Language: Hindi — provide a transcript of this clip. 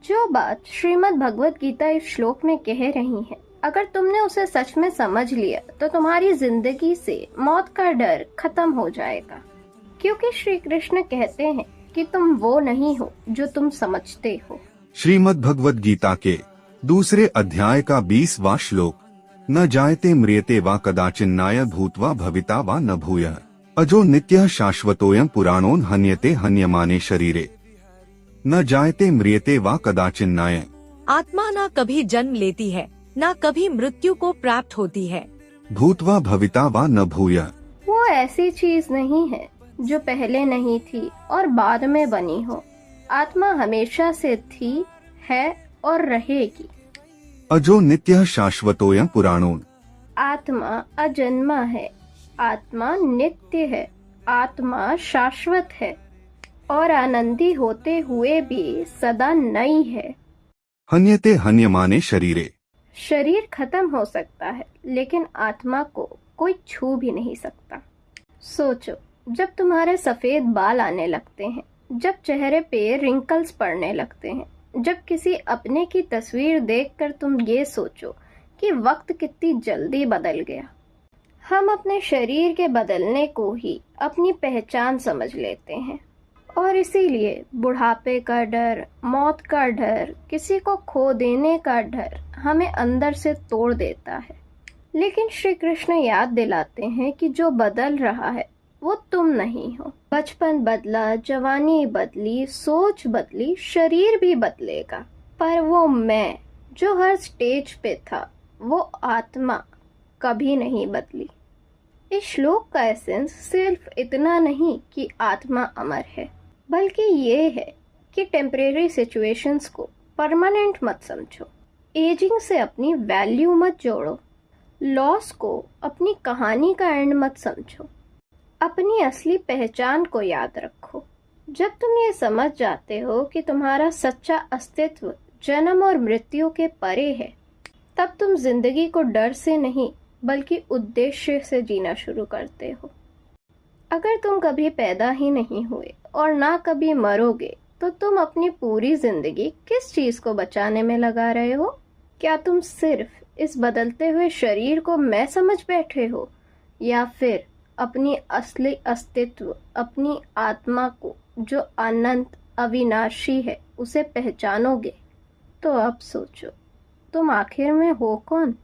जो बात श्रीमद् भगवत गीता इस श्लोक में कह रही है, अगर तुमने उसे सच में समझ लिया तो तुम्हारी जिंदगी से मौत का डर खत्म हो जाएगा। क्योंकि श्री कृष्ण कहते हैं कि तुम वो नहीं हो जो तुम समझते हो। श्रीमद् भगवत गीता के दूसरे अध्याय का 20वां श्लोक। न जायते म्रियते वा कदाचिन्नाय भूत्वा भविता वा न भूयः अजो नित्यः शाश्वतोऽयं पुराणो हन्यते हन्यमाने शरीरे। न जायते म्रियते वा कदाचिन्नाय। आत्मा न कभी जन्म लेती है, न कभी मृत्यु को प्राप्त होती है। भूत्वा भविता वा न भूयः। वो ऐसी चीज नहीं है जो पहले नहीं थी और बाद में बनी हो। आत्मा हमेशा से थी, है और रहेगी। अजो नित्यः शाश्वतोऽयं पुराणो। आत्मा अजन्मा है, आत्मा नित्य है, आत्मा शाश्वत है और आनंदी होते हुए भी सदा नई है। हन्यते हन्यमाने शरीरे। शरीर खत्म हो सकता है लेकिन आत्मा को कोई छू भी नहीं सकता। सोचो, जब तुम्हारे सफेद बाल आने लगते हैं, जब चेहरे पे रिंकल्स पड़ने लगते हैं, जब किसी अपने की तस्वीर देखकर तुम ये सोचो कि वक्त कितनी जल्दी बदल गया। हम अपने शरीर के बदलने को ही अपनी पहचान समझ लेते हैं और इसीलिए बुढ़ापे का डर, मौत का डर, किसी को खो देने का डर हमें अंदर से तोड़ देता है। लेकिन श्री कृष्ण याद दिलाते हैं कि जो बदल रहा है वो तुम नहीं हो। बचपन बदला, जवानी बदली, सोच बदली, शरीर भी बदलेगा, पर वो मैं जो हर स्टेज पे था, वो आत्मा कभी नहीं बदली। इस श्लोक का एसेंस सिर्फ इतना नहीं कि आत्मा अमर है, बल्कि ये है कि टेम्परेरी सिचुएशंस को परमानेंट मत समझो, एजिंग से अपनी वैल्यू मत जोड़ो, लॉस को अपनी कहानी का एंड मत समझो, अपनी असली पहचान को याद रखो। जब तुम ये समझ जाते हो कि तुम्हारा सच्चा अस्तित्व जन्म और मृत्यु के परे है, तब तुम जिंदगी को डर से नहीं बल्कि उद्देश्य से जीना शुरू करते हो। अगर तुम कभी पैदा ही नहीं हुए और ना कभी मरोगे तो तुम अपनी पूरी जिंदगी किस चीज को बचाने में लगा रहे हो? क्या तुम सिर्फ इस बदलते हुए शरीर को मैं समझ बैठे हो, या फिर अपनी असली अस्तित्व, अपनी आत्मा को जो अनंत अविनाशी है, उसे पहचानोगे? तो अब सोचो, तुम आखिर में हो कौन?